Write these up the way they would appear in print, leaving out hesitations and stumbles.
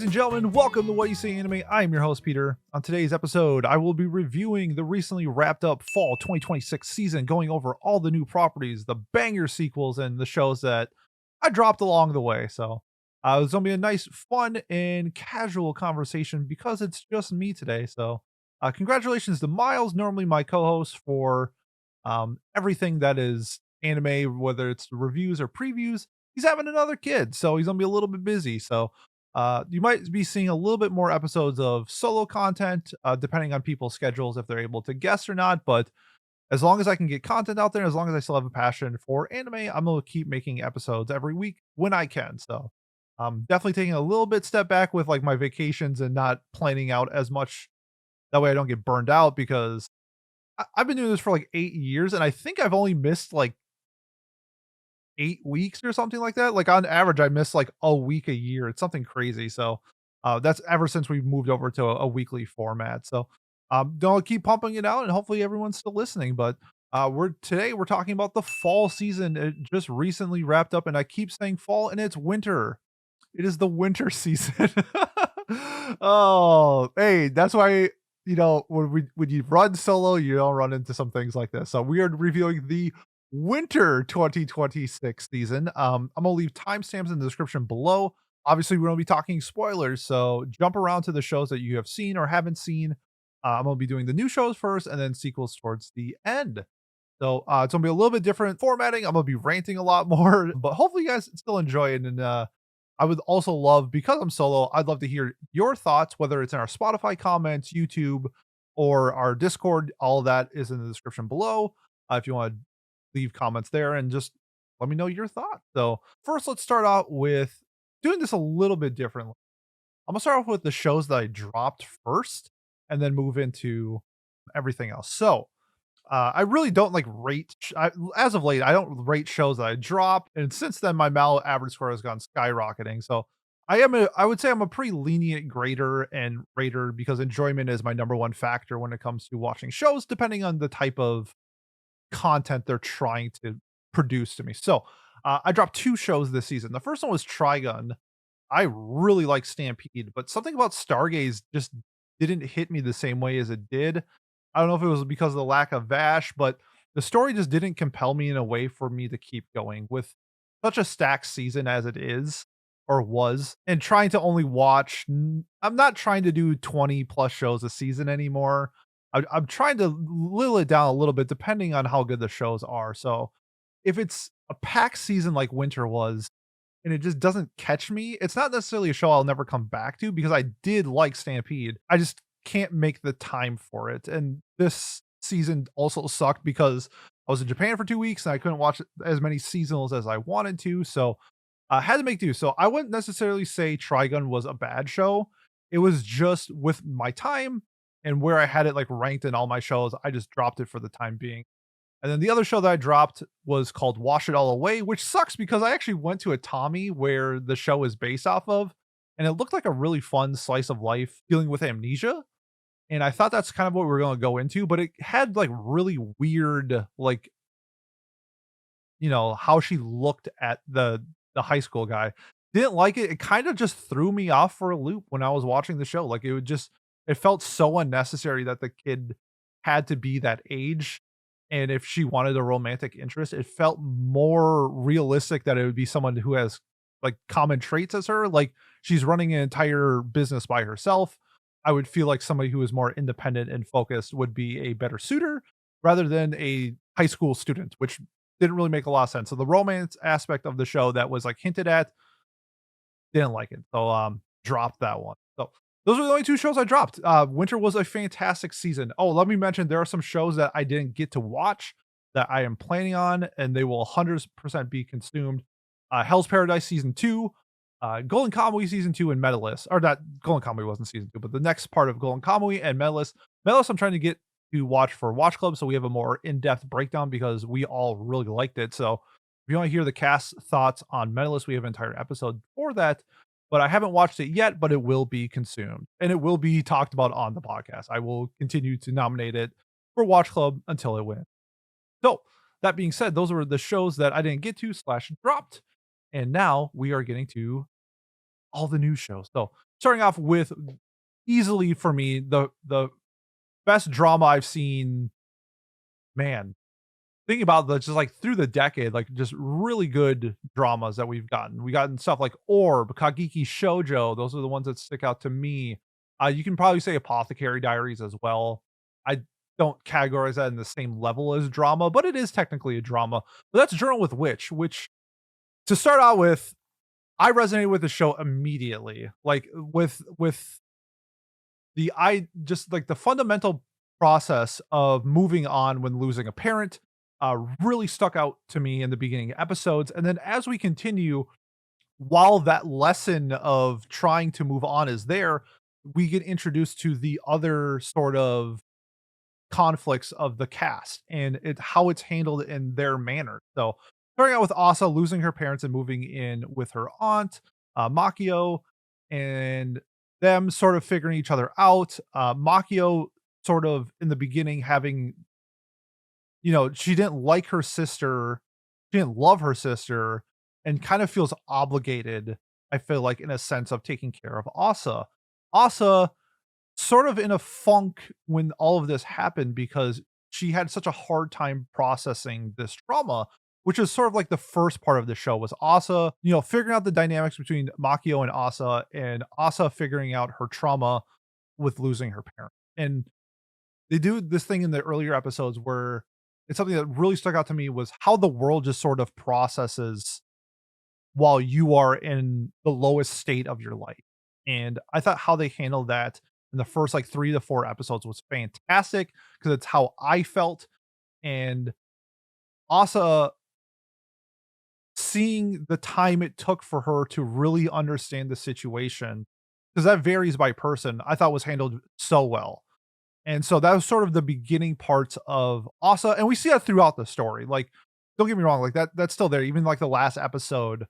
Ladies and gentlemen, welcome to What You See Anime. I am your host, Peter. On today's episode, I will be reviewing the recently wrapped up fall 2026 season, going over all the new properties, the banger sequels, and the shows that I dropped along the way. So it's going to be a nice, fun, and casual conversation because it's just me today. So congratulations to Miles, normally my co-host, for everything that is anime, whether it's reviews or previews. He's having another kid, so he's going to be a little bit busy. So you might be seeing a little bit more episodes of solo content, depending on people's schedules, if they're able to guest or not. But as long as I can get content out there, as long as I still have a passion for anime, I'm going to keep making episodes every week when I can. So definitely taking a little bit step back with like my vacations and not planning out as much. That way I don't get burned out because I've been doing this for like 8 years and I think I've only missed like 8 weeks or something like that. Like on average, I miss like a week a year. It's something crazy. So that's ever since we moved over to a weekly format. So don't keep pumping it out, and hopefully everyone's still listening. But we're talking about the fall season. It just recently wrapped up, and I keep saying fall, and it's winter. It is the winter season. Oh, hey, that's why when you run solo, you don't run into some things like this. So we are reviewing the winter 2026 season. I'm gonna leave timestamps in the description below. Obviously, we're gonna be talking spoilers, so jump around to the shows that you have seen or haven't seen. I'm gonna be doing the new shows first and then sequels towards the end. So it's gonna be a little bit different formatting. I'm gonna be ranting a lot more, but hopefully you guys still enjoy it. And I would also love, because I'm solo, I'd love to hear your thoughts, whether it's in our Spotify comments, YouTube, or our Discord. All of that is in the description below. If you want to leave comments there and just let me know your thoughts. So first, let's start out with doing this a little bit differently. I'm gonna start off with the shows that I dropped first, and then move into everything else. So I really don't like as of late. I don't rate shows that I drop, and since then my mal average score has gone skyrocketing. So I would say I'm a pretty lenient grader and rater because enjoyment is my number one factor when it comes to watching shows, depending on the type of content they're trying to produce to me. So I dropped two shows this season. The first one was Trigun. I really like Stampede, but something about Stargaze just didn't hit me the same way as it did. I don't know if it was because of the lack of Vash, but the story just didn't compel me in a way for me to keep going with such a stacked season as it is or was, and trying to only watch. I'm not trying to do 20 plus shows a season anymore. I'm trying to whittle it down a little bit depending on how good the shows are. So if it's a packed season like Winter was, and it just doesn't catch me, it's not necessarily a show I'll never come back to because I did like Stampede. I just can't make the time for it. And this season also sucked because I was in Japan for 2 weeks and I couldn't watch as many seasonals as I wanted to. So I had to make do. So I wouldn't necessarily say Trigun was a bad show. It was just with my time and where I had it like ranked in all my shows, I just dropped it for the time being. And then the other show that I dropped was called Wash It All Away, which sucks because I actually went to a Tommy where the show is based off of, and it looked like a really fun slice of life dealing with amnesia. And I thought that's kind of what we are going to go into, but it had like really weird, like, how she looked at the high school guy. Didn't like it. It kind of just threw me off for a loop when I was watching the show. Like it felt so unnecessary that the kid had to be that age. And if she wanted a romantic interest, it felt more realistic that it would be someone who has like common traits as her. Like she's running an entire business by herself. I would feel like somebody who is more independent and focused would be a better suitor rather than a high school student, which didn't really make a lot of sense. So the romance aspect of the show that was like hinted at, didn't like it. So dropped that one. So those are the only two shows I dropped. Winter was a fantastic season. Oh, let me mention there are some shows that I didn't get to watch that I am planning on, and they will 100% be consumed. Hell's Paradise season 2, Golden Kamuy season 2, and Medalist. Or not, Golden Kamuy wasn't season 2, but the next part of Golden Kamuy and Medalist. Medalist I'm trying to get to watch for Watch Club, so we have a more in-depth breakdown because we all really liked it. So if you want to hear the cast thoughts on Medalist, we have an entire episode for that. But I haven't watched it yet, but it will be consumed and it will be talked about on the podcast. I will continue to nominate it for Watch Club until it wins. So that being said, those were the shows that I didn't get to / dropped. And now we are getting to all the new shows. So starting off with easily for me the best drama I've seen. Man, thinking about the just like through the decade, like just really good dramas that we've gotten. We gotten stuff like Orb, Kageki Shoujo. Those are the ones that stick out to me. You can probably say Apothecary Diaries as well. I don't categorize that in the same level as drama, but it is technically a drama. But that's Journal with Witch, which to start out with, I resonated with the show immediately. Like with the I just like the fundamental process of moving on when losing a parent really stuck out to me in the beginning episodes. And then as we continue, while that lesson of trying to move on is there, we get introduced to the other sort of conflicts of the cast and how it's handled in their manner. So starting out with Asa losing her parents and moving in with her aunt, Makio, and them sort of figuring each other out. Makio sort of in the beginning having, she didn't like her sister, she didn't love her sister, and kind of feels obligated, I feel like, in a sense of taking care of Asa. Asa sort of in a funk when all of this happened because she had such a hard time processing this trauma, which is sort of like the first part of the show was Asa, figuring out the dynamics between Makio and Asa figuring out her trauma with losing her parent. And they do this thing in the earlier episodes where it's something that really stuck out to me was how the world just sort of processes while you are in the lowest state of your life. And I thought how they handled that in the first like 3 to 4 episodes was fantastic because it's how I felt. And Asa seeing the time it took for her to really understand the situation, because that varies by person, I thought was handled so well. And so that was sort of the beginning parts of Asa, and we see that throughout the story. Like, don't get me wrong, like that's still there. Even like the last episode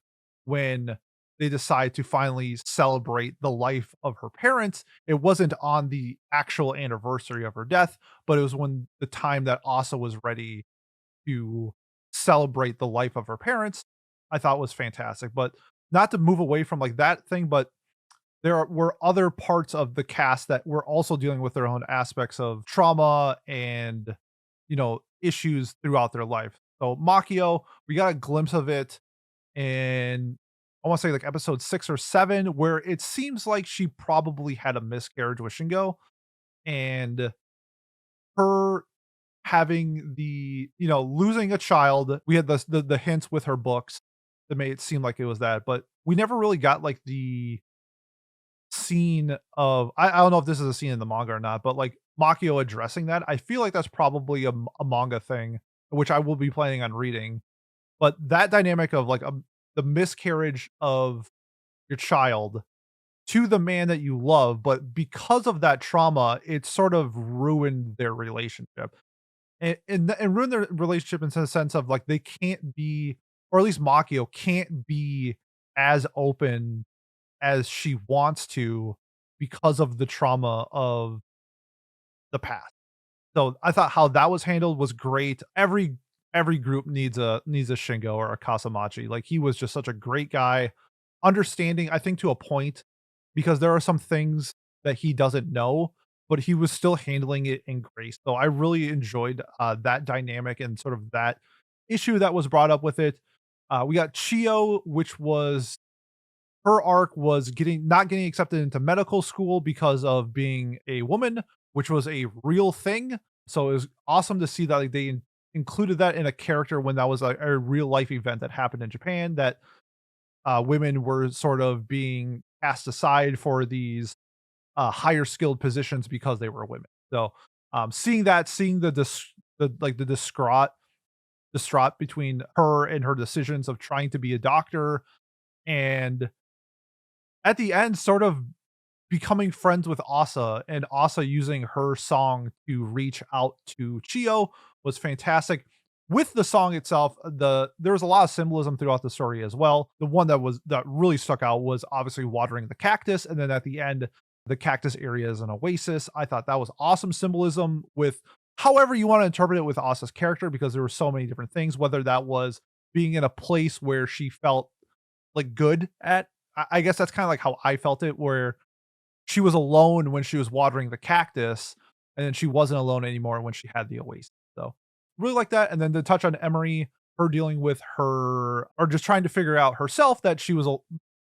when they decide to finally celebrate the life of her parents, it wasn't on the actual anniversary of her death, but it was when the time that Asa was ready to celebrate the life of her parents, I thought was fantastic. But not to move away from like that thing, but were other parts of the cast that were also dealing with their own aspects of trauma and issues throughout their life. So Makio, we got a glimpse of it in I want to say like episode 6 or 7, where it seems like she probably had a miscarriage with Shingo, and her having losing a child. We had the hints with her books that made it seem like it was that, but we never really got like the scene of I don't know if this is a scene in the manga or not, but like Makio addressing that, I feel like that's probably a manga thing, which I will be planning on reading. But that dynamic of like the miscarriage of your child to the man that you love, but because of that trauma, it sort of ruined their relationship. And ruined their relationship in the sense of like they can't be, or at least Makio can't be as open as she wants to because of the trauma of the past. So I thought how that was handled was great. Every group needs a Shingo or a Kasamachi. Like he was just such a great guy, understanding, I think to a point, because there are some things that he doesn't know, but he was still handling it in grace. So I really enjoyed that dynamic and sort of that issue that was brought up with it. We got Chio, which was her arc was not getting accepted into medical school because of being a woman, which was a real thing. So it was awesome to see that like they included that in a character when that was a real life event that happened in Japan, that women were sort of being cast aside for these higher skilled positions because they were women. So seeing that, seeing the distraught between her and her decisions of trying to be a doctor, and at the end, sort of becoming friends with Asa and Asa using her song to reach out to Chio was fantastic. With the song itself, there was a lot of symbolism throughout the story as well. The one that really stuck out was obviously watering the cactus, and then at the end, the cactus area is an oasis. I thought that was awesome symbolism with however you want to interpret it with Asa's character, because there were so many different things, whether that was being in a place where she felt like good at. I guess that's kind of like how I felt it, where she was alone when she was watering the cactus, and then she wasn't alone anymore when she had the oasis. So really like that. And then to touch on Emery, her dealing with her or just trying to figure out herself that she was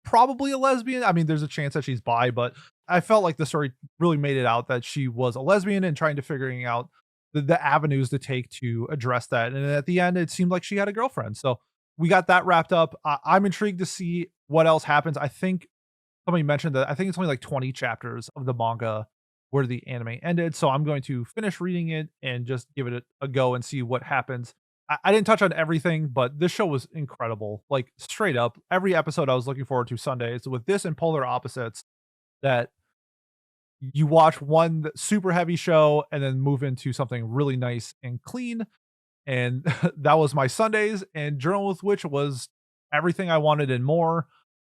probably a lesbian. I mean, there's a chance that she's bi, but I felt like the story really made it out that she was a lesbian and trying to figuring out the avenues to take to address that. And at the end, it seemed like she had a girlfriend. So we got that wrapped up. I'm intrigued to see what else happens. I think somebody mentioned that I think it's only like 20 chapters of the manga where the anime ended. So I'm going to finish reading it and just give it a go and see what happens. I didn't touch on everything, but this show was incredible. Like straight up, every episode I was looking forward to Sundays with this and Polar Opposites that you watch one super heavy show and then move into something really nice and clean. And that was my Sundays. And Journal with Witch was everything I wanted and more.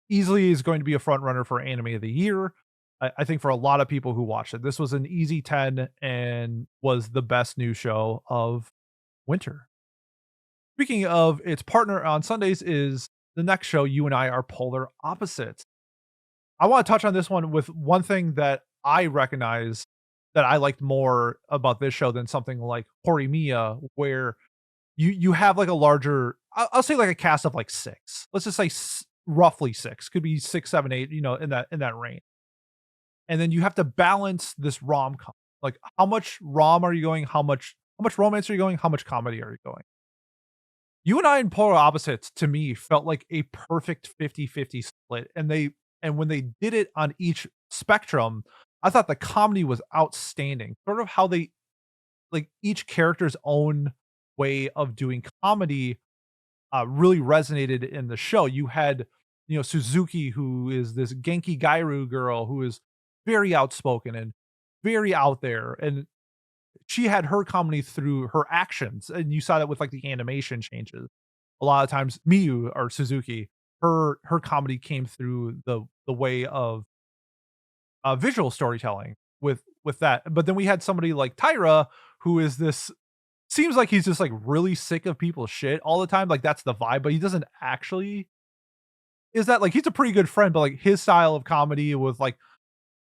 Easily is going to be a front runner for anime of the year. I think for a lot of people who watched it, this was an easy 10 and was the best new show of winter. Speaking of its partner on Sundays is the next show, You and I Are Polar Opposites. I want to touch on this one with one thing that I recognize that I liked more about this show than something like Horimiya, where you have like a larger, I'll say like a cast of like six. Let's just say roughly six, could be six, seven, eight, in that range. And then you have to balance this rom com. Like how much rom are you going? How much romance are you going? How much comedy are you going? You and I in Polar Opposites to me felt like a perfect 50-50 split. And when they did it on each spectrum, I thought the comedy was outstanding. Sort of how they like each character's own way of doing comedy really resonated in the show. You had, Suzuki, who is this Genki Gairu girl who is very outspoken and very out there, and she had her comedy through her actions, and you saw that with like the animation changes. A lot of times, Miyu or Suzuki, her comedy came through the way of visual storytelling with that. But then we had somebody like Tyra, who is this seems like he's just like really sick of people's shit all the time. Like that's the vibe, but he doesn't actually is that like he's a pretty good friend, but like his style of comedy was like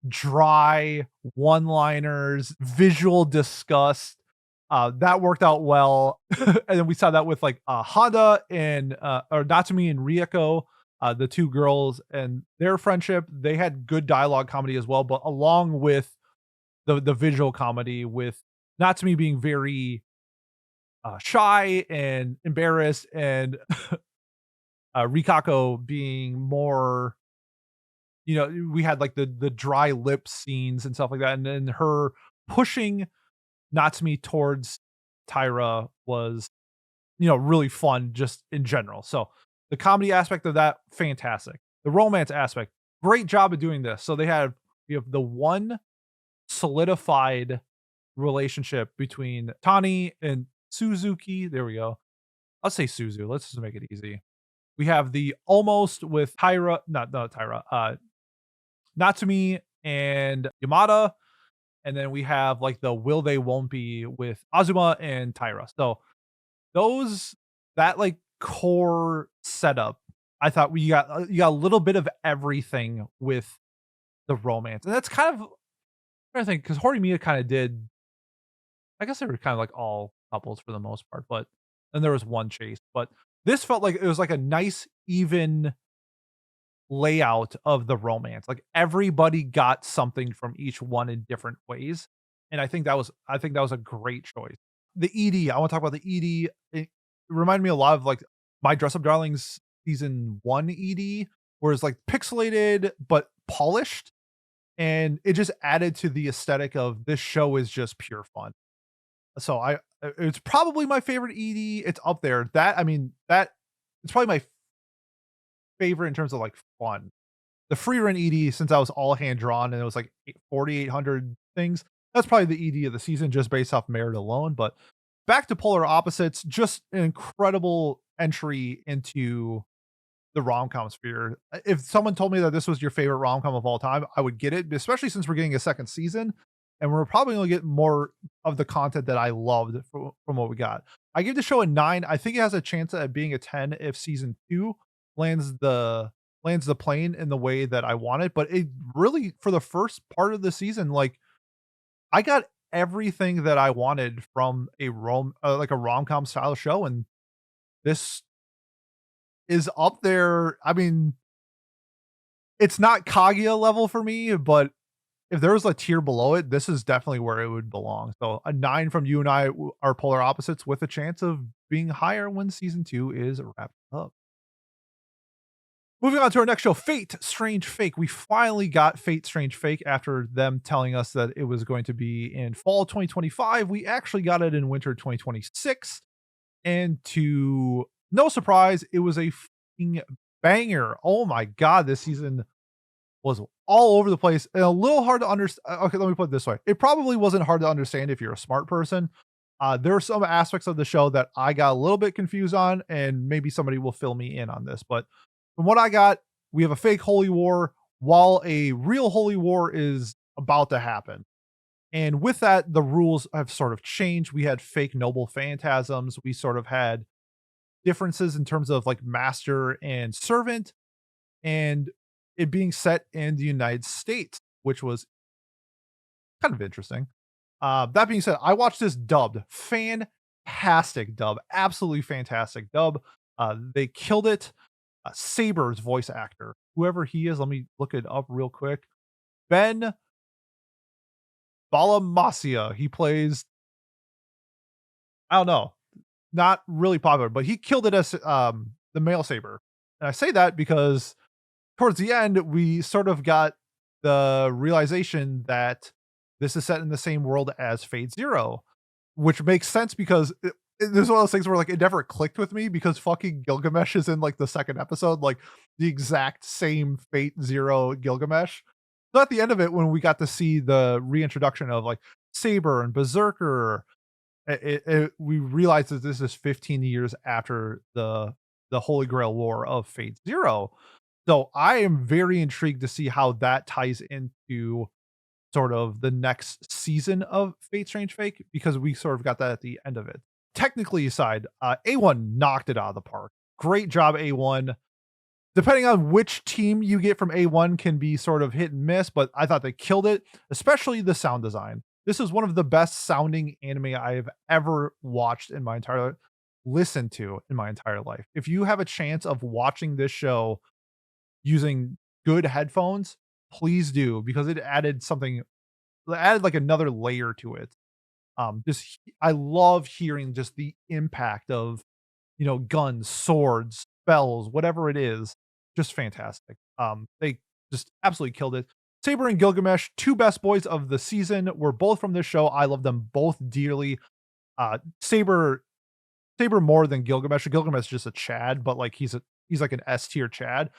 dry one-liners, visual disgust. That worked out well. And then we saw that with like Hada and or Natsumi and Rieko, the two girls and their friendship. They had good dialogue comedy as well, but along with the visual comedy with Natsumi being very shy and embarrassed and Rikako being more, we had like the dry lip scenes and stuff like that, and then her pushing Natsumi towards Tyra was, really fun just in general. So the comedy aspect of that, fantastic. The romance aspect, great job of doing this. So we have the one solidified relationship between Tani and Suzuki. There we go. I'll say Suzu. Let's just make it easy. We have the almost with Tyra, not Tyra, Natsumi and Yamada. And then we have like the will they won't be with Azuma and Tyra. So that like core setup, I thought you got a little bit of everything with the romance. And that's kind of, I think, because Horimiya kind of did, I guess they were kind of like all couples for the most part, but then there was one chase. But this felt like it was like a nice, even layout of the romance. Like everybody got something from each one in different ways. And I think that was a great choice. The ED, I want to talk about the ED. It reminded me a lot of like My Dress Up Darlings season 1 ED, where it's like pixelated but polished. And it just added to the aesthetic of this show is just pure fun. So it's probably my favorite ED. It's up there. That it's probably my favorite in terms of like fun. The Frieren ED, since I was all hand drawn and it was like 4,800 things, that's probably the ED of the season just based off merit alone. But back to Polar Opposites, just an incredible entry into the rom-com sphere. If someone told me that this was your favorite rom-com of all time, I would get it, especially since we're getting a second season and we're probably going to get more of the content that I loved from what we got. I give the show a 9. I think it has a chance at being a 10 if season 2 lands the lands the plane in the way that I wanted, but it really for the first part of the season, like, I got everything that I wanted from a like a rom-com style show, and this is up there. I mean, it's not Kaguya level for me, but if there was a tier below it, this is definitely where it would belong. So a 9 from you and I are polar opposites with a chance of being higher when season 2 is wrapped up. Moving on to our next show, Fate Strange Fake. We finally got Fate Strange Fake after them telling us that it was going to be in fall 2025. We actually got it in winter 2026. And to no surprise, it was a fucking banger. Oh my god, this season was all over the place and a little hard to understand. Okay, let me put it this way. It probably wasn't hard to understand if you're a smart person. There are some aspects of the show that I got a little bit confused on, and maybe somebody will fill me in on this. But from what I got, we have a fake holy war while a real holy war is about to happen. And with that, the rules have sort of changed. We had fake noble phantasms. We sort of had differences in terms of like master and servant, and it being set in the United States, which was kind of interesting. That being said, I watched this dubbed. Fantastic dub. Absolutely fantastic dub. They killed it. Saber's voice actor, whoever he is, let me look it up real quick. Ben Balamasia. He plays, I don't know, not really popular, but he killed it as the male Saber. And I say that because towards the end, we sort of got the realization that this is set in the same world as Fate Zero, which makes sense because this is one of those things where like it never clicked with me because fucking Gilgamesh is in like the second episode, like the exact same Fate Zero Gilgamesh. So at the end of it, when we got to see the reintroduction of like Saber and Berserker, we realized that this is 15 years after the Holy Grail War of Fate Zero. So I am very intrigued to see how that ties into sort of the next season of Fate Strange Fake because we sort of got that at the end of it. Technically aside, A1 knocked it out of the park. Great job, A1. Depending on which team you get from A1 can be sort of hit and miss, but I thought they killed it, especially the sound design. This is one of the best sounding anime I've ever watched in my entire listened to in my entire life. If you have a chance of watching this show using good headphones, please do because it added something, it added like another layer to it. I love hearing just the impact of, you know, guns, swords, spells, whatever it is, just fantastic. They just absolutely killed it. Saber and Gilgamesh, two best boys of the season, were both from this show. I love them both dearly. Saber more than Gilgamesh. Gilgamesh is just a Chad, but like he's like an S tier Chad.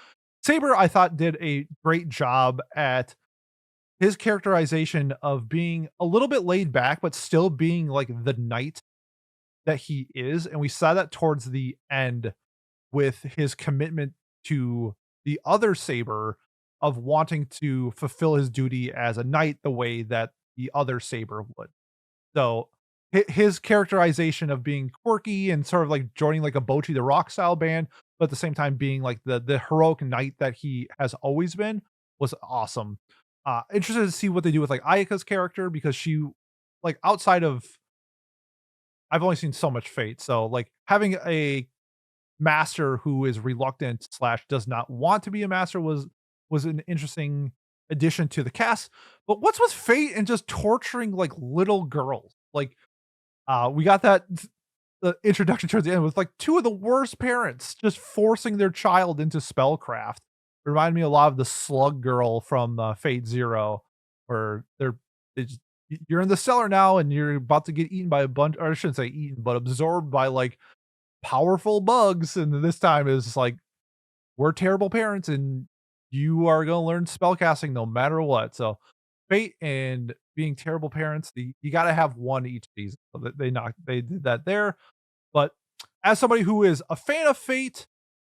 Saber, I thought, did a great job at his characterization of being a little bit laid back, but still being like the knight that he is. And we saw that towards the end with his commitment to the other Saber of wanting to fulfill his duty as a knight the way that the other Saber would. So his characterization of being quirky and sort of like joining like a Bocchi the Rock style band, but at the same time being like the heroic knight that he has always been was awesome. Interested to see what they do with like Ayaka's character because she like outside of I've only seen so much Fate, so like having a master who is reluctant slash does not want to be a master was an interesting addition to the cast. But what's with Fate and just torturing like little girls? Like we got that the introduction towards the end with like two of the worst parents just forcing their child into spellcraft. Remind me a lot of the slug girl from Fate Zero, where they just, you're in the cellar now and you're about to get eaten by a bunch, or I shouldn't say eaten, but absorbed by like powerful bugs. And this time is like, we're terrible parents and you are going to learn spellcasting no matter what. So Fate and being terrible parents, you got to have one each season. So they did that there. But as somebody who is a fan of Fate,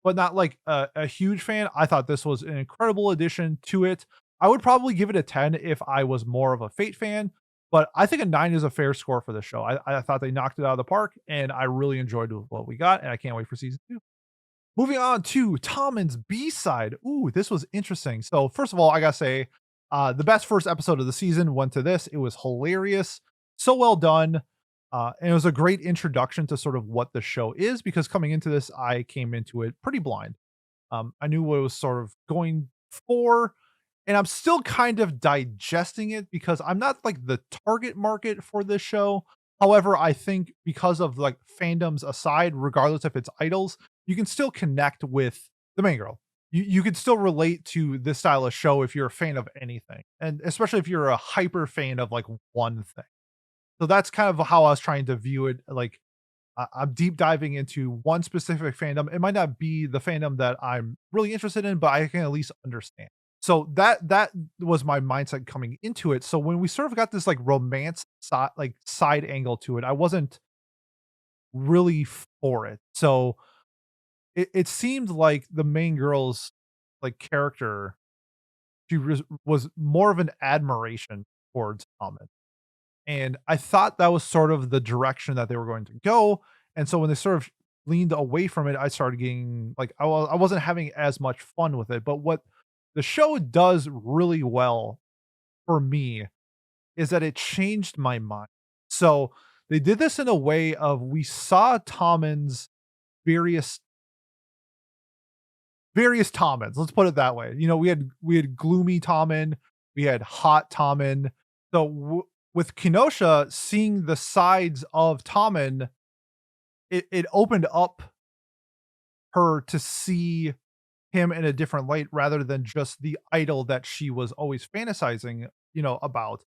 but not like a huge fan, I thought this was an incredible addition to it. I would probably give it a 10 if I was more of a Fate fan, but I think a 9 is a fair score for the show. I thought they knocked it out of the park, and I really enjoyed what we got, and I can't wait for season 2. Moving on to Tamon's B-side. Ooh, this was interesting. So, first of all, I gotta say, the best first episode of the season went to this. It was hilarious, so well done, and it was a great introduction to sort of what the show is, because coming into this, I came into it pretty blind. I knew what it was sort of going for, and I'm still kind of digesting it because I'm not like the target market for this show. However, I think because of like fandoms aside, regardless if it's idols, you can still connect with the main girl. You can still relate to this style of show if you're a fan of anything, and especially if you're a hyper fan of like one thing. So that's kind of how I was trying to view it. Like I'm deep diving into one specific fandom. It might not be the fandom that I'm really interested in, but I can at least understand. So that was my mindset coming into it. So when we sort of got this like romance side angle to it, I wasn't really for it. So it seemed like the main girl's like character, she was more of an admiration towards Amit. And I thought that was sort of the direction that they were going to go, and so when they sort of leaned away from it, I started getting like, I wasn't having as much fun with it, but what the show does really well for me is that it changed my mind. So, they did this in a way of we saw Tommen's various Tommens, let's put it that way. You know, we had gloomy Tommen, we had hot Tommen. So, with Kenosha, seeing the sides of Tommen, it opened up her to see him in a different light rather than just the idol that she was always fantasizing, about.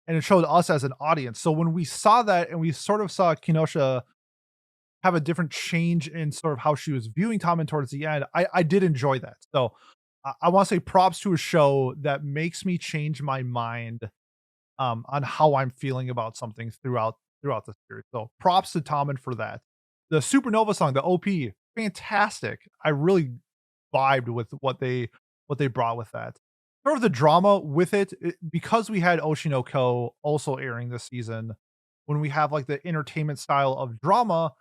And it showed us as an audience. So when we saw that and we sort of saw Kenosha have a different change in sort of how she was viewing Tommen towards the end, I did enjoy that. So I want to say props to a show that makes me change my mind on how I'm feeling about something throughout the series. So props to Tommen for that. The Supernova song, the OP, fantastic. I really vibed with what they brought with that. Sort of the drama with it, because we had Oshi no Ko also airing this season. When we have like the entertainment style of drama,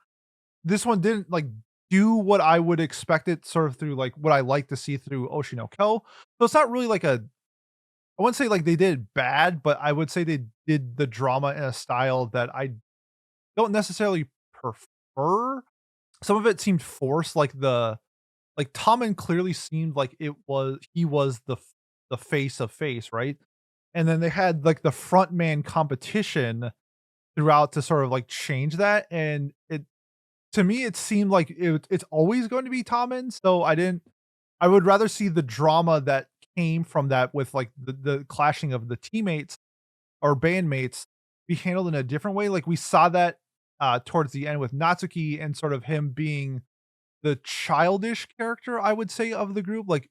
this one didn't like do what I would expect it sort of through like what I like to see through Oshi no Ko. So it's not really like I wouldn't say like they did bad, but I would say they did the drama in a style that I don't necessarily prefer. Some of it seemed forced, like Tommen clearly seemed like he was the face of face, right? And then they had like the front man competition throughout to sort of like change that, and it to me it seemed like it's always going to be Tommen. So I would rather see the drama that came from that with like the clashing of the teammates or bandmates be handled in a different way. Like we saw that towards the end with Natsuki and sort of him being the childish character, I would say, of the group. Like,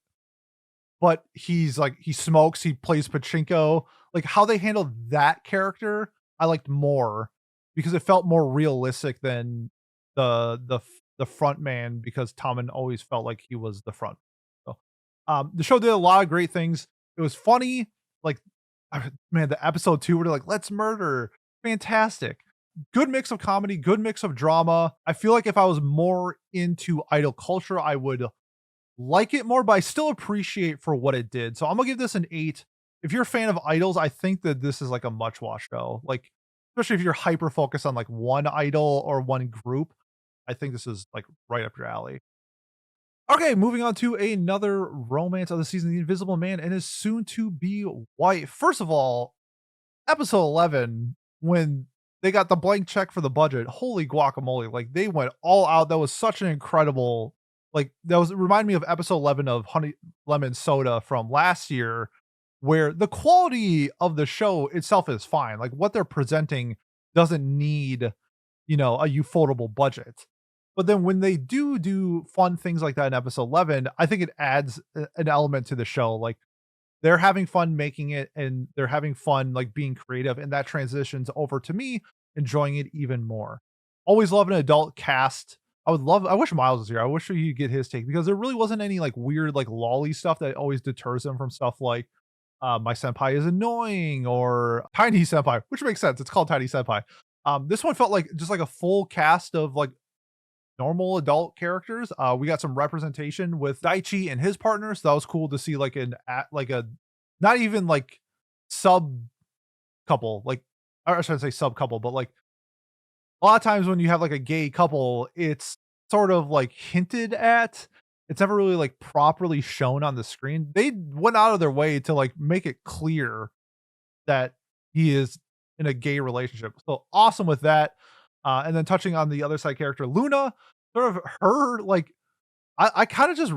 but he's like he smokes, he plays pachinko. Like how they handled that character, I liked more because it felt more realistic than the front man, because Tommen always felt like he was the front. So, the show did a lot of great things. It was funny, like man, the episode 2 where they're like, "Let's murder." Fantastic. Good mix of comedy, good mix of drama. I feel like if I was more into idol culture, I would like it more, but I still appreciate for what it did. So I'm gonna give this an 8. If you're a fan of idols, I think that this is like a much watch show. Like, especially if you're hyper focused on like one idol or one group, I think this is like right up your alley. Okay, moving on to another romance of the season, The Invisible Man and his soon to be wife. First of all, episode 11, when they got the blank check for the budget, holy guacamole, like they went all out. That was such an incredible, like that was remind me of episode 11 of Honey Lemon Soda from last year, where the quality of the show itself is fine. Like what they're presenting doesn't need, a ufotable budget. But then when they do fun things like that in episode 11, I think it adds an element to the show. Like they're having fun making it, and they're having fun like being creative, and that transitions over to me enjoying it even more. Always love an adult cast. I wish Miles was here. I wish he could get his take, because there really wasn't any like weird like lolly stuff that always deters him from stuff like my senpai is annoying or tiny senpai, which makes sense. It's called tiny senpai. This one felt like just like a full cast of like normal adult characters. We got some representation with Daichi and his partners. So that was cool to see like like a not even like sub couple, like or I shouldn't say sub couple, but like a lot of times when you have like a gay couple, it's sort of like hinted at. It's never really like properly shown on the screen. They went out of their way to like make it clear that he is in a gay relationship. So awesome with that. And then touching on the other side character, Luna, sort of her like I kind of just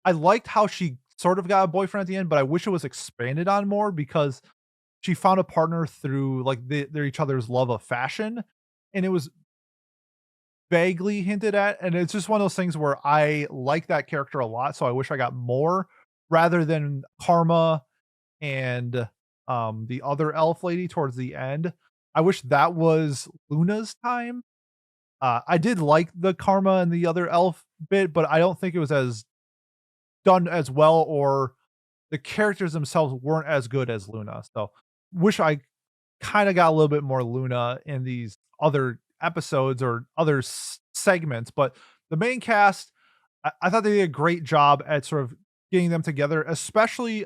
I liked how she sort of got a boyfriend at the end, but I wish it was expanded on more because she found a partner through like their each other's love of fashion, and it was vaguely hinted at, and it's just one of those things where I like that character a lot, so I wish I got more rather than Karma and the other elf lady towards the end. I wish that was Luna's time. I did like the Karma and the other elf bit, but I don't think it was as done as well, or the characters themselves weren't as good as Luna. So wish I kind of got a little bit more Luna in these other episodes or other segments, but the main cast, I thought they did a great job at sort of getting them together, especially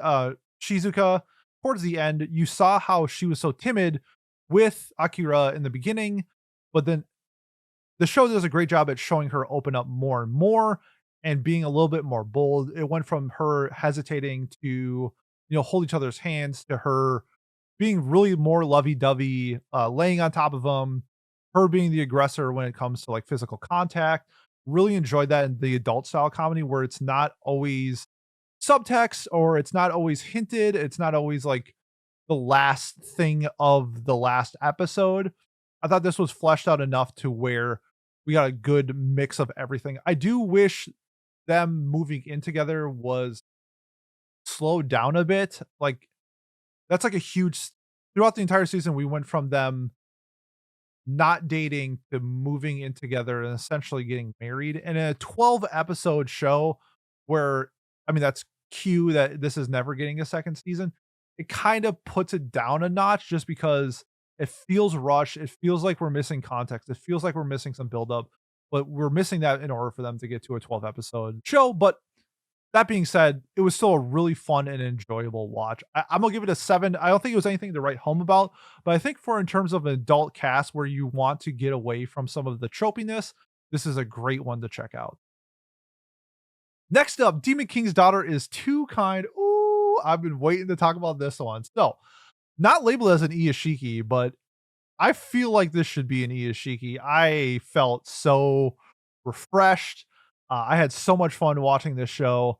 Shizuka towards the end. You saw how she was so timid with Akira in the beginning, but then the show does a great job at showing her open up more and more and being a little bit more bold. It went from her hesitating to, hold each other's hands to her being really more lovey-dovey, laying on top of him, her being the aggressor when it comes to like physical contact. Really enjoyed that in the adult style comedy where it's not always subtext or it's not always hinted. It's not always like the last thing of the last episode. I thought this was fleshed out enough to where we got a good mix of everything. I do wish them moving in together was slowed down a bit. Like that's like a huge throughout the entire season we went from them not dating to moving in together and essentially getting married. And in a 12 episode show where, I mean, that's cue that this is never getting a second season. It kind of puts it down a notch just because it feels rushed. It feels like we're missing context. It feels like we're missing some buildup, but we're missing that in order for them to get to a 12 episode show. But that being said, it was still a really fun and enjoyable watch. I'm gonna give it a 7. I don't think it was anything to write home about, but I think for in terms of an adult cast where you want to get away from some of the tropiness, this is a great one to check out. Next up, Demon King's Daughter is Too Kind. Ooh, I've been waiting to talk about this one. So, not labeled as an Iyashiki, but I feel like this should be an Iyashiki. I felt so refreshed. I had so much fun watching this show.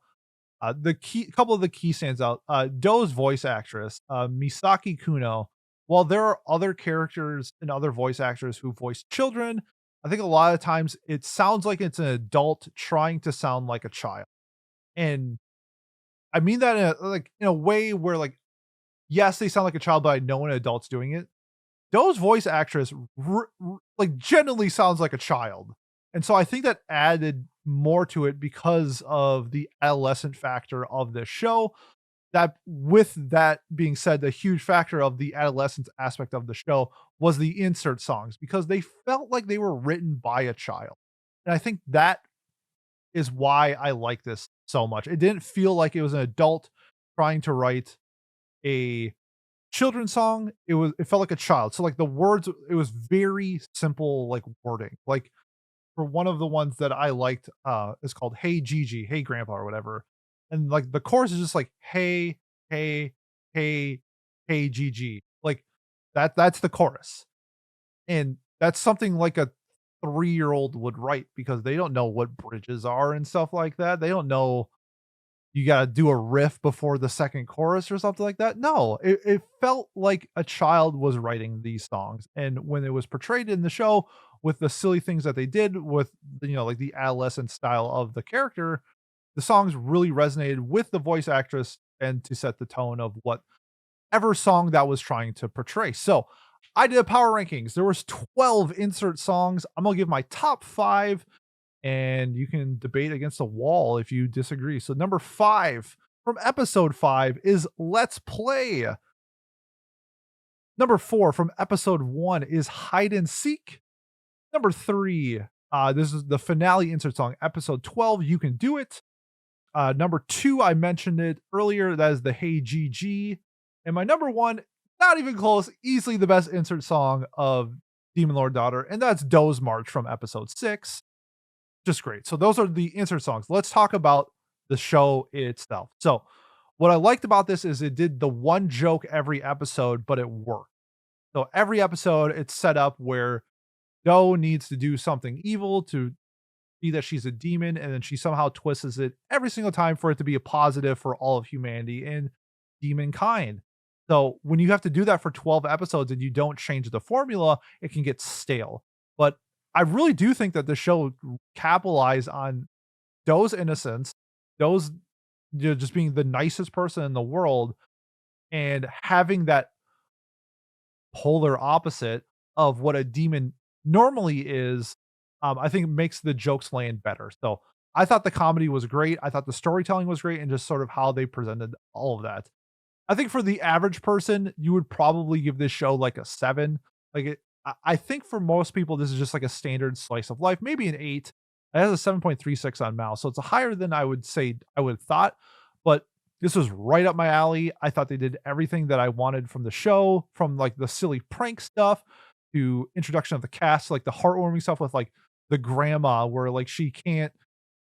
The key couple of the key stands out. Do's voice actress, Misaki Kuno. While there are other characters and other voice actors who voice children, I think a lot of times it sounds like it's an adult trying to sound like a child. And I mean that in a way where like yes, they sound like a child, but I know an adult's doing it. Doe's voice actress like genuinely sounds like a child. And so I think that added more to it because of the adolescent factor of this show. That with that being said, the huge factor of the adolescence aspect of the show was the insert songs because they felt like they were written by a child. And I think that is why I like this so much. It didn't feel like it was an adult trying to write a children's song. It felt like a child. So like the words, it was very simple like wording. Like for one of the ones that I liked is called Hey Gigi, Hey Grandpa or whatever. And like the chorus is just like hey, hey, hey, hey Gigi. Like that's the chorus. And that's something like a 3-year-old would write because they don't know what bridges are and stuff like that. They don't know you gotta do a riff before the second chorus or something like that. No, it felt like a child was writing these songs. And when it was portrayed in the show with the silly things that they did with, like the adolescent style of the character, the songs really resonated with the voice actress and to set the tone of whatever song that was trying to portray. So I did a power rankings. There was 12 insert songs. I'm gonna give my top 5 and you can debate against a wall if you disagree. So number 5 from episode 5 is Let's Play. Number 4 from episode 1 is Hide and Seek. Number 3 This is the finale insert song, episode 12, You Can Do It. Number 2, I mentioned it earlier, that is the Hey GG. And my number 1, not even close, easily the best insert song of Demon Lord Daughter, and that's Doe's March from episode 6. Just great. So those are the insert songs. Let's talk about the show itself. So what I liked about this is it did the one joke every episode, but it worked. So every episode, it's set up where Doe needs to do something evil to see that she's a demon, and then she somehow twists it every single time for it to be a positive for all of humanity and demon kind. So when you have to do that for 12 episodes and you don't change the formula, it can get stale. But I really do think that the show capitalized on Doe's innocence, Doe's just being the nicest person in the world, and having that polar opposite of what a demon normally is, I think makes the jokes land better. So I thought the comedy was great. I thought the storytelling was great, and just sort of how they presented all of that. I think for the average person, you would probably give this show like a 7. Like I think for most people, this is just like a standard slice of life, maybe an 8. It has a 7.36 on Mouse, so it's higher than I would say I would have thought. But this was right up my alley. I thought they did everything that I wanted from the show, from like the silly prank stuff to introduction of the cast, like the heartwarming stuff with like the grandma, where like she can't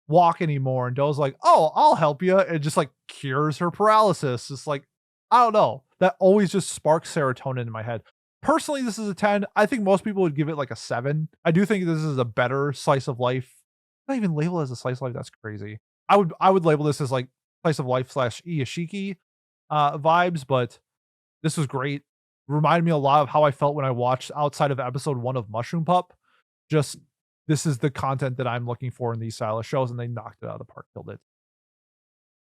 walk anymore, and Doe's like, "Oh, I'll help you," and just like cures her paralysis. It's like, I don't know. That always just sparks serotonin in my head. Personally, this is a 10. I think most people would give it like a 7. I do think this is a better slice of life. Not even label as a slice of life. That's crazy. I would label this as like slice of life slash Iyashiki vibes, but this was great. Reminded me a lot of how I felt when I watched outside of episode 1 of Mushroom Pup. Just this is the content that I'm looking for in these style of shows, and they knocked it out of the park, killed it.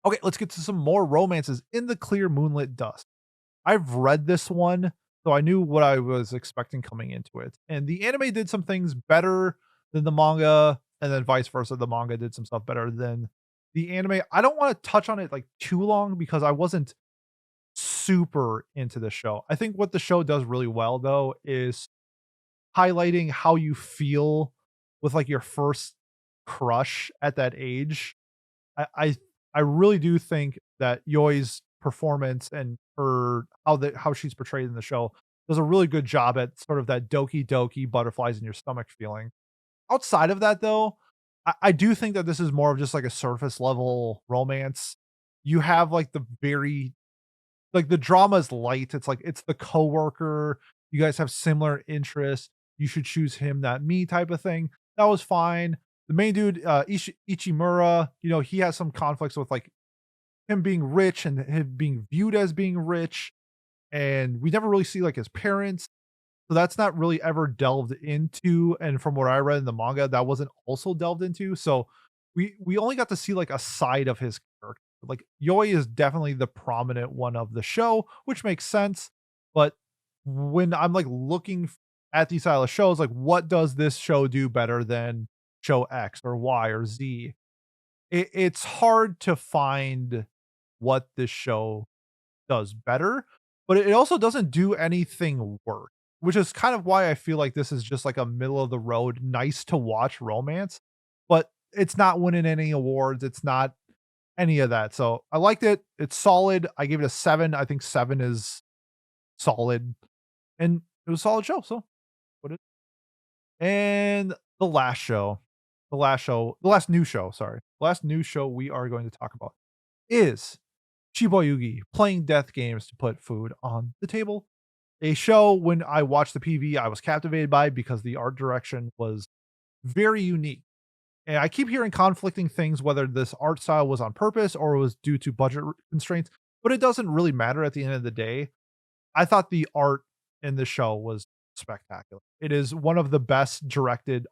Okay, let's get to some more romances in the clear moonlit dusk. I've read this one, so I knew what I was expecting coming into it. And the anime did some things better than the manga, and then vice versa. The manga did some stuff better than the anime. I don't want to touch on it like too long because I wasn't super into the show. I think what the show does really well though is highlighting how you feel with like your first crush at that age. I I, I really do think that Yoi's performance and how she's portrayed in the show does a really good job at sort of that doki doki butterflies in your stomach feeling. Outside of that though, I do think that this is more of just like a surface level romance. You have like the very like the drama is light. It's like it's the coworker. You guys have similar interests. You should choose him, not me, type of thing. That was fine. The main dude, Ichimura, he has some conflicts with like him being rich and him being viewed as being rich, and we never really see like his parents. So that's not really ever delved into. And from what I read in the manga, that wasn't also delved into. So we only got to see like a side of his character. Like Yoi is definitely the prominent one of the show, which makes sense. But when I'm like looking at these style of shows, like what does this show do better than show X or Y or Z? It's hard to find what this show does better, but it also doesn't do anything worse, which is kind of why I feel like this is just like a middle of the road, nice to watch romance, but it's not winning any awards. It's not any of that. So I liked it. It's solid. I gave it a 7. I think 7 is solid, and it was a solid show. So what it and the last new show, sorry. The last new show we are going to talk about is Shiboyugi playing death games to put food on the table. A show when I watched the PV, I was captivated by because the art direction was very unique. And I keep hearing conflicting things whether this art style was on purpose or was due to budget constraints, but it doesn't really matter at the end of the day. I thought the art in the show was spectacular. It is one of the best directed,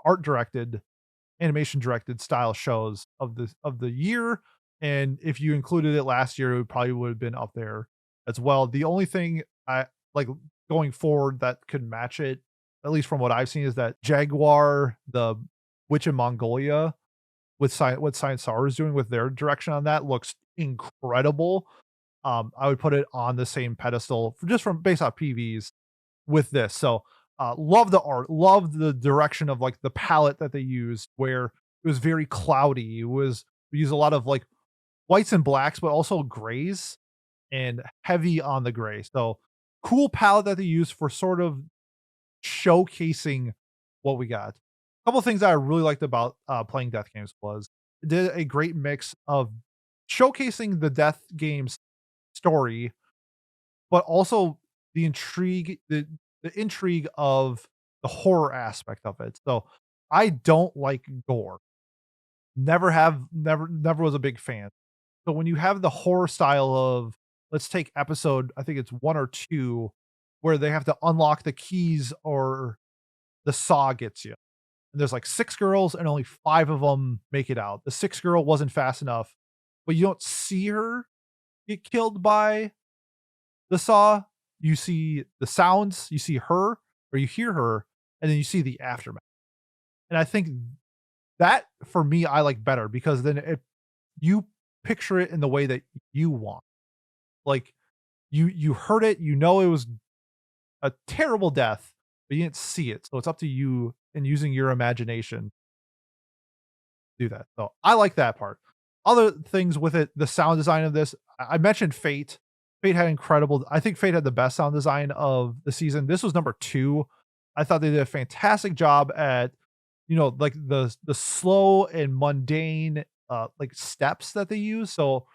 animation directed style shows of the year. And if you included it last year, it probably would have been up there as well. The only thing I like going forward that could match it, at least from what I've seen, is that Jaguar, the Witch in Mongolia, with what Science Star is doing with their direction on that looks incredible. I would put it on the same pedestal just from based off PVs with this. So Love the art, love the direction of like the palette that they used, where it was very cloudy. It was we use a lot of like whites and blacks, but also grays and heavy on the gray. So cool palette that they use for sort of showcasing what we got. A couple of things that I really liked about playing Death Games was it did a great mix of showcasing the Death Games story, but also the intrigue of the horror aspect of it. So I don't like gore. Never have, never was a big fan. So when you have the horror style of let's take episode, I think it's 1 or 2, where they have to unlock the keys or the saw gets you. And there's like 6 girls and only 5 of them make it out. The 6th girl wasn't fast enough, but you don't see her get killed by the saw. You see the sounds, you see her or you hear her, and then you see the aftermath. And I think that for me, I like better because then if you picture it in the way that you want, like you heard it, you know it was a terrible death, but you didn't see it. So it's up to you and using your imagination to do that. So I like that part. Other things with it, the sound design of this, I mentioned Fate. Fate had incredible. I think Fate had the best sound design of the season. This was number 2. I thought they did a fantastic job at, like the slow and mundane like steps that they use. So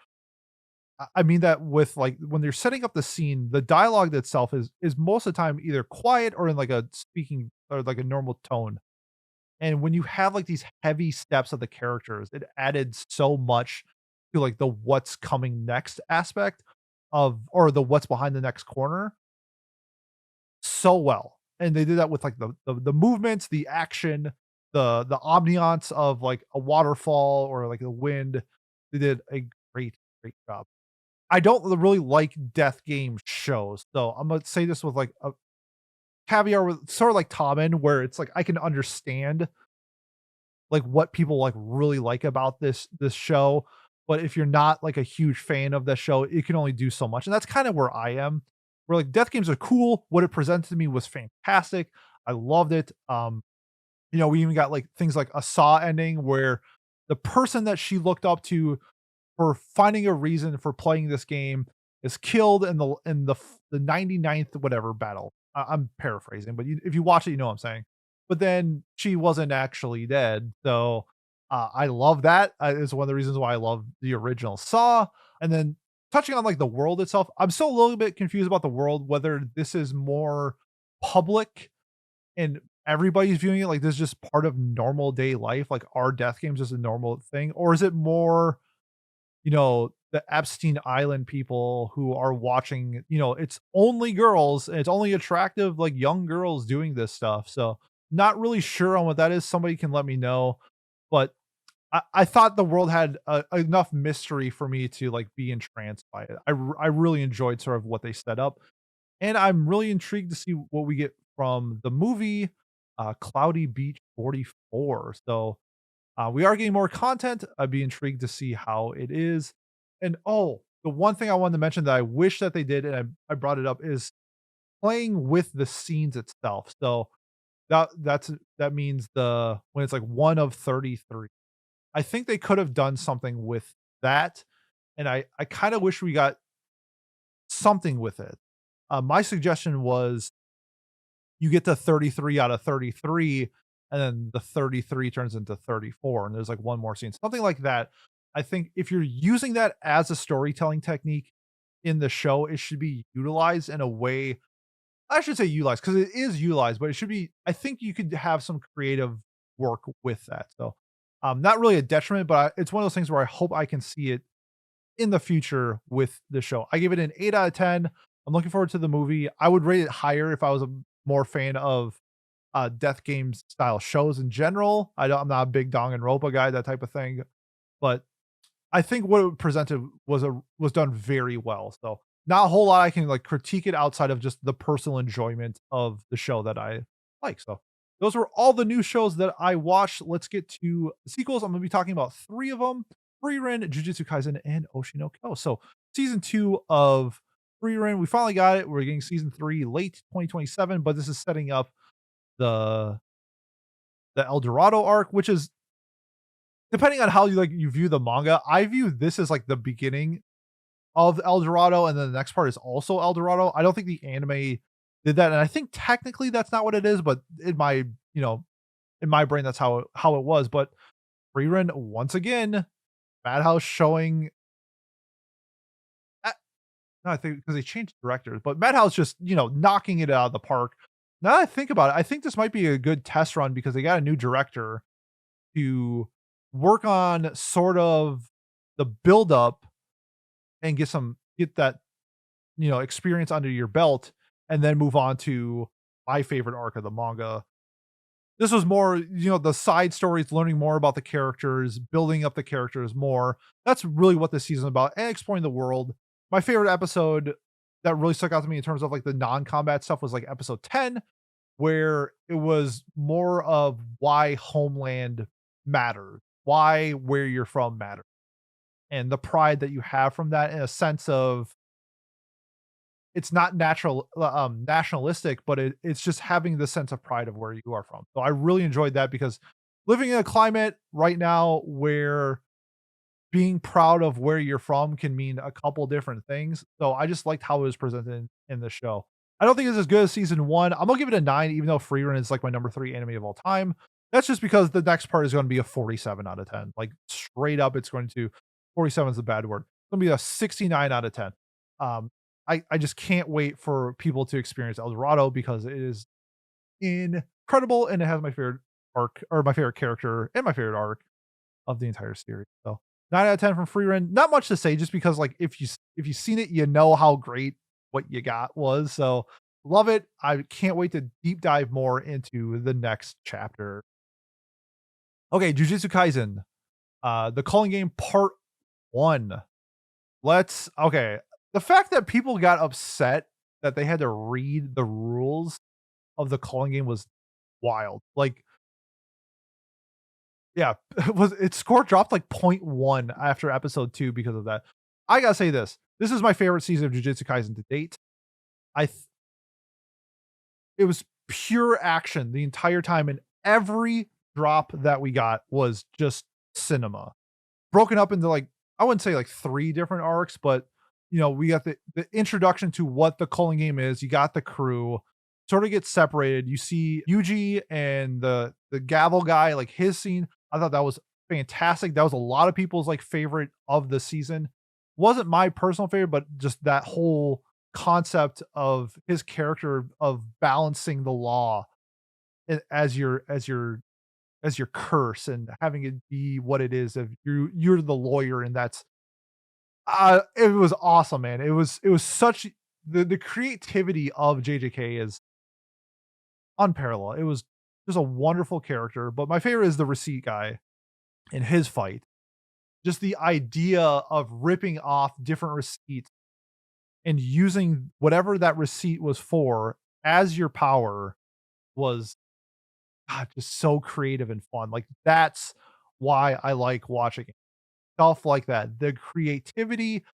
I mean that with like when they're setting up the scene, the dialogue itself is most of the time either quiet or in like a speaking or like a normal tone. And when you have like these heavy steps of the characters, it added so much to like the what's coming next aspect of or the what's behind the next corner so well. And they did that with like the movements, the action, the ambiance of like a waterfall or like the wind. They did a great job. I don't really like death game shows, so I'm gonna say this with like a caveat with sort of like Tommen, where it's like I can understand like what people like really like about this show, but if you're not like a huge fan of the show, it can only do so much, and that's kind of where I am. Where like death games are cool, what it presented to me was fantastic. I loved it. We even got like things like a Saw ending where the person that she looked up to for finding a reason for playing this game is killed in the 99th whatever battle. I'm paraphrasing, but if you watch it, you know what I'm saying. But then she wasn't actually dead, so I love that. It's one of the reasons why I love the original Saw. And then touching on like the world itself, I'm still a little bit confused about the world, whether this is more public and everybody's viewing it like this is just part of normal day life, like our death games is a normal thing, or is it more the Epstein Island people who are watching, it's only girls and it's only attractive, like young girls doing this stuff. So, not really sure on what that is. Somebody can let me know. But I thought the world had enough mystery for me to like be entranced by it. I really enjoyed sort of what they set up. And I'm really intrigued to see what we get from the movie Cloudy Beach 44. So, we are getting more content. I'd be intrigued to see how it is. And the one thing I wanted to mention that I wish that they did, and I brought it up, is playing with the scenes itself. So that means the when it's like 1 of 33. I think they could have done something with that, and I kind of wish we got something with it. My suggestion was you get to 33 out of 33 and then the 33 turns into 34 and there's like one more scene, something like that. I think if you're using that as a storytelling technique in the show, it should be utilized in a way. I should say utilized because it is utilized, but it should be. I think you could have some creative work with that. So not really a detriment, but it's one of those things where I hope I can see it in the future with the show. I give it an 8 out of 10. I'm looking forward to the movie. I would rate it higher if I was a more fan of death games style shows in general. I'm not a big Danganronpa guy, that type of thing, but I think what it presented was done very well. So not a whole lot I can like critique it outside of just the personal enjoyment of the show that I like. So those were all the new shows that I watched. Let's get to the sequels. I'm going to be talking about 3 of them: Frieren, Jujutsu Kaisen, and Oshi no Ko. So season 2 of Frieren, we finally got it. We're getting season 3 late 2027, but this is setting up the El Dorado arc, which is depending on how you view the manga, I view this as like the beginning of El Dorado, and then the next part is also El Dorado. I don't think the anime did that, and I think technically that's not what it is, but in my you know in my brain that's how it was. But Frieren once again, Madhouse showing. No, I think because they changed directors, but Madhouse just knocking it out of the park. Now that I think about it, I think this might be a good test run because they got a new director to work on sort of the build up and get that experience under your belt, and then move on to my favorite arc of the manga. This was more, the side stories, learning more about the characters, building up the characters more. That's really what this season is about, and exploring the world. My favorite episode that really stuck out to me in terms of like the non-combat stuff was like episode 10, where it was more of why homeland matters, why where you're from matters, and the pride that you have from that, in a sense of it's not nationalistic, but it's just having the sense of pride of where you are from. So I really enjoyed that because living in a climate right now where being proud of where you're from can mean a couple different things. So I just liked how it was presented in the show. I don't think it's as good as season one. I'm gonna give it a 9, even though Frieren is like my number 3 anime of all time. That's just because the next part is going to be a 47 out of 10. Like straight up, it's going to 47 is a bad word. It's gonna be a 69 out of 10. Um, I just can't wait for people to experience El Dorado because it is incredible and it has my favorite arc, or my favorite character, and my favorite arc of the entire series. So 9 out of 10 from Frieren. Not much to say, just because like if you've seen it, you know how great what you got was. So love it. I can't wait to deep dive more into the next chapter. Okay, Jujutsu Kaisen, the Calling Game Part 1. Okay. The fact that people got upset that they had to read the rules of the Calling Game was wild. Like, yeah, its score dropped like point 0.1 after episode 2 because of that. I gotta say this. This is my favorite season of Jujutsu Kaisen to date. I th It was pure action the entire time, and every drop that we got was just cinema. Broken up into like, I wouldn't say like 3 different arcs, but we got the introduction to what the Calling Game is. You got the crew sort of get separated. You see Yuji and the gavel guy, like his scene. I thought that was fantastic. That was a lot of people's like favorite of the season. Wasn't my personal favorite, but just that whole concept of his character of balancing the law as your curse, and having it be what it is. If you're the lawyer, and that's it was awesome, man. It was such the creativity of JJK is unparalleled. It was just a wonderful character, but my favorite is the receipt guy in his fight. Just the idea of ripping off different receipts and using whatever that receipt was for as your power was, just so creative and fun. Like, that's why I like watching stuff like that. The creativity.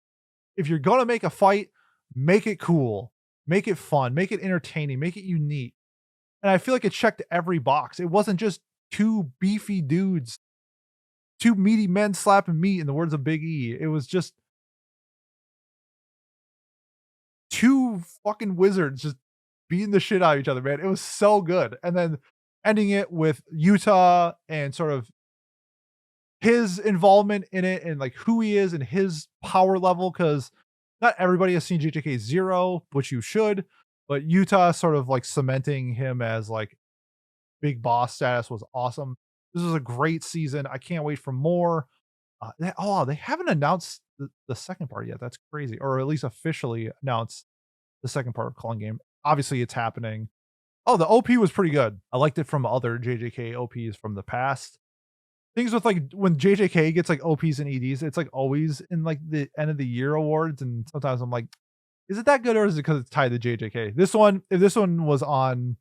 If you're gonna make a fight, make it cool, make it fun, make it entertaining, make it unique. And I feel like it checked every box. It wasn't just 2 beefy dudes, 2 meaty men slapping meat, in the words of Big E. It was just 2 fucking wizards just beating the shit out of each other, man. It was so good. And then ending it with Utah and sort of his involvement in it, and like who he is and his power level, because not everybody has seen JJK 0, which you should, but Utah sort of like cementing him as like big boss status was awesome. This was a great season. I can't wait for more. They haven't announced the second part yet. That's crazy. Or at least officially announced the second part of Calling Game. Obviously, it's happening. Oh, the OP was pretty good. I liked it from other JJK OPs from the past. Things with like when JJK gets like OPs and EDs, it's like always in like the end of the year awards, and sometimes I'm like, is it that good, or is it because it's tied to JJK? This one, if this one was on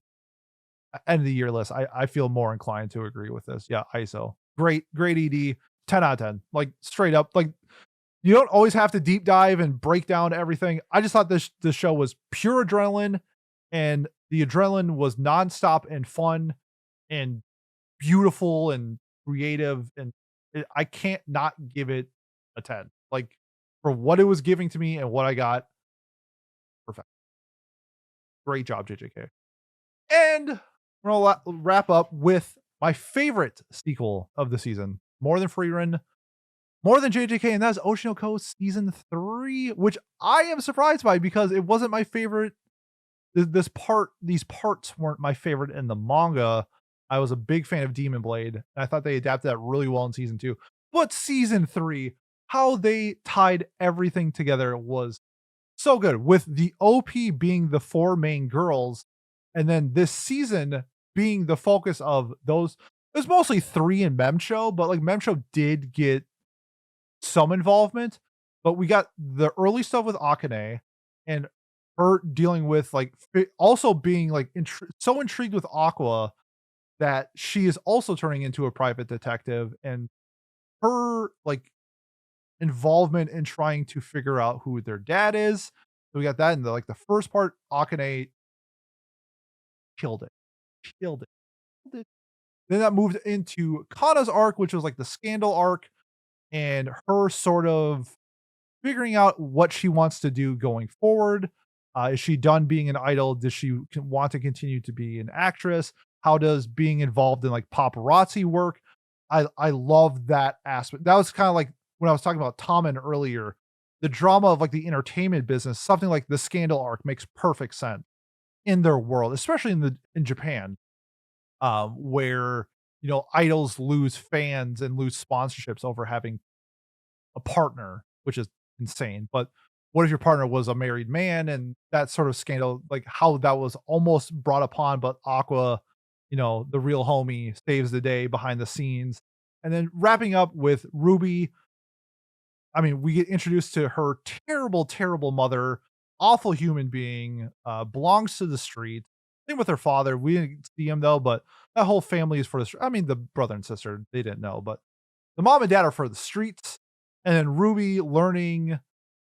end of the year list, I feel more inclined to agree with this. Yeah, ISO. Great ED, 10 out of 10. Like straight up. Like, you don't always have to deep dive and break down everything. I just thought this show was pure adrenaline and The adrenaline was nonstop and fun and beautiful and creative, and I can't not give it a 10. Like, for what it was giving to me and what I got, perfect. Great job, JJK. And we're gonna wrap up with my favorite sequel of the season, more than Frieren, more than JJK, and that's Oshi no Ko Season 3, which I am surprised by because it wasn't my favorite. These parts weren't my favorite in the manga. I was a big fan of Demon Blade, and I thought they adapted that really well in season 2. But season 3, how they tied everything together was so good, with the OP being the 4 main girls, and then this season being the focus of those. It was mostly 3 in Memcho, but, like, Memcho did get some involvement, but we got the early stuff with Akane and her dealing with, like, also being, like, so intrigued with Aqua that she is also turning into a private detective, and her, like, involvement in trying to figure out who their dad is. So we got that in the, like, the first part. Akane killed it, killed it, killed it. Then that moved into Kana's arc, which was like the scandal arc, and her sort of figuring out what she wants to do going forward. Is she done being an idol? Does she want to continue to be an actress? How does being involved in, like, paparazzi work? I love that aspect. That was kind of like when I was talking about Tamon earlier. The drama of, like, the entertainment business, something like the scandal arc makes perfect sense in their world, especially in Japan, where, idols lose fans and lose sponsorships over having a partner, which is insane. But what if your partner was a married man, and that sort of scandal, like how that was almost brought upon, but Aqua, the real homie, saves the day behind the scenes. And then wrapping up with Ruby, I mean, we get introduced to her terrible, terrible mother, awful human being, belongs to the street. Same with her father. We didn't see him though, but that whole family is for the. I mean, the brother and sister, they didn't know, but the mom and dad are for the streets. And then Ruby learning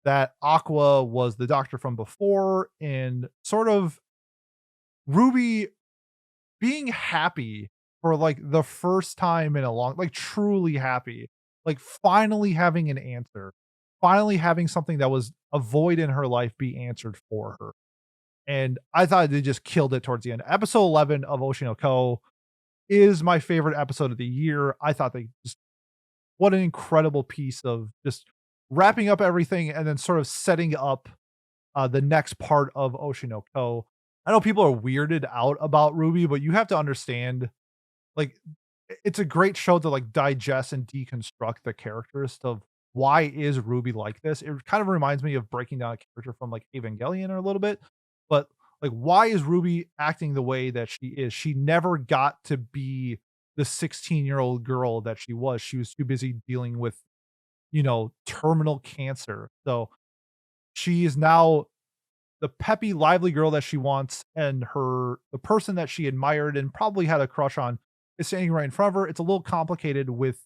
that Aqua was the doctor from before, and sort of Ruby being happy for, like, the first time in a long, like, truly happy, like, finally having an answer, finally having something that was a void in her life be answered for her. And I thought they just killed it towards the end. Episode 11 of Oshi no Ko is my favorite episode of the year. I thought they just, what an incredible piece of just wrapping up everything and then sort of setting up the next part of Oshi no Ko. I know people are weirded out about Ruby, but you have to understand, like, it's a great show to, like, digest and deconstruct the characters of why is Ruby like this. It kind of reminds me of breaking down a character from, like, Evangelion, or a little bit, but, like, why is Ruby acting the way that she is? She never got to be the 16-year-old girl that she was. She was too busy dealing with, terminal cancer. So she is now the peppy, lively girl that she wants, and the person that she admired and probably had a crush on is standing right in front of her. It's a little complicated with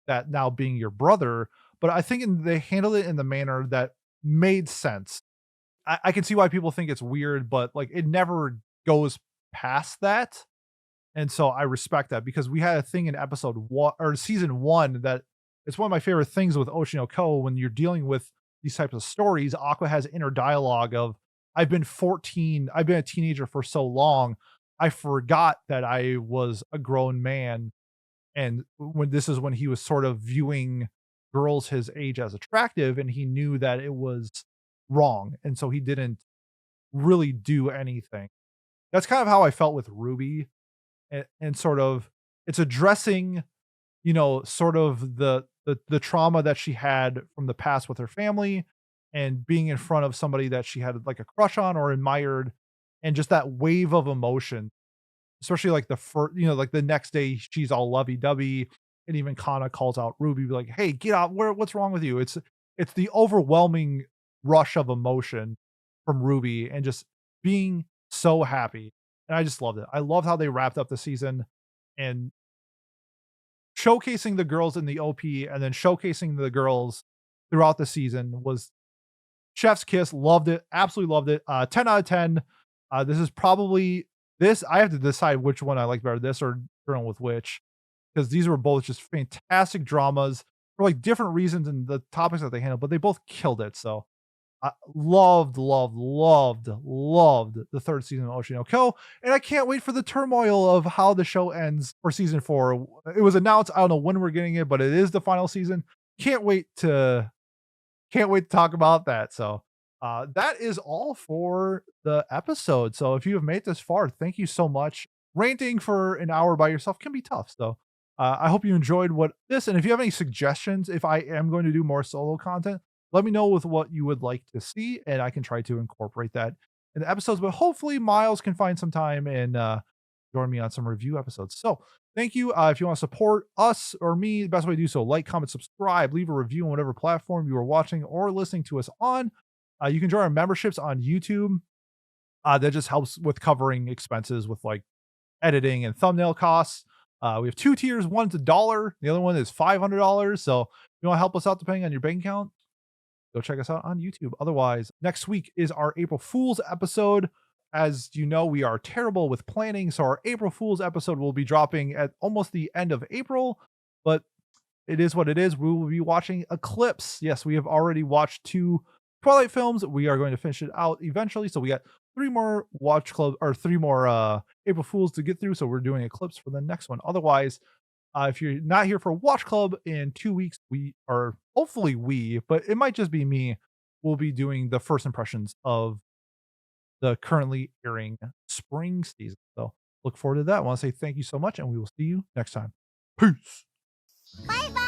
that now being your brother, but I think they handled it in the manner that made sense. I can see why people think it's weird, but, like, it never goes past that. And so I respect that, because we had a thing in episode 1 or season 1 that it's one of my favorite things with Oshi no Ko. When you're dealing with these types of stories, Aqua has inner dialogue of, I've been 14, I've been a teenager for so long, I forgot that I was a grown man. And when this is when he was sort of viewing girls his age as attractive, and he knew that it was wrong. And so he didn't really do anything. That's kind of how I felt with Ruby, and sort of it's addressing, sort of the trauma that she had from the past with her family, and being in front of somebody that she had, like, a crush on or admired, and just that wave of emotion, especially, like, the first, like, the next day she's all lovey-dovey, and even Kana calls out Ruby, like, "Hey, get out. What's wrong with you?" It's the overwhelming rush of emotion from Ruby, and just being so happy. And I just loved it. I loved how they wrapped up the season, and showcasing the girls in the OP, and then showcasing the girls throughout the season was chef's kiss. Loved it. Absolutely loved it. 10 out of 10. This is probably this I have to decide which one I like better, this or Journal with Witch, because these were both just fantastic dramas for, like, different reasons and the topics that they handled, but they both killed it, so I loved, loved, loved, loved the 3rd season of Oshi no Ko, and I can't wait for the turmoil of how the show ends for season 4. It was announced, I don't know when we're getting it, but it is the final season. Can't wait to can't wait to talk about that. So, that is all for the episode. So, if you have made this far, thank you so much. Ranting for an hour by yourself can be tough. So, I hope you enjoyed what this. And if you have any suggestions, if I am going to do more solo content, let me know with what you would like to see, and I can try to incorporate that in the episodes. But hopefully, Miles can find some time and join me on some review episodes. So, thank you. If you want to support us or me, the best way to do so, like, comment, subscribe, leave a review on whatever platform you are watching or listening to us on. You can join our memberships on YouTube. That just helps with covering expenses with like editing and thumbnail costs. We have 2 tiers. One's $1. The other one is $500. So if you want to help us out depending on your bank account, go check us out on YouTube. Otherwise, next week is our April Fool's episode. As you know, we are terrible with planning, so our April Fool's episode will be dropping at almost the end of April, but it is what it is. We will be watching Eclipse. Yes, we have already watched 2 Twilight films. We are going to finish it out eventually. So we got 3 more watch club or 3 more April Fools to get through. So we're doing Eclipse for the next one. Otherwise, if you're not here for Watch Club in 2 weeks, we are hopefully but it might just be me, will be doing the first impressions of the currently airing spring season. So look forward to that. I want to say thank you so much, and we will see you next time. Peace. Bye bye.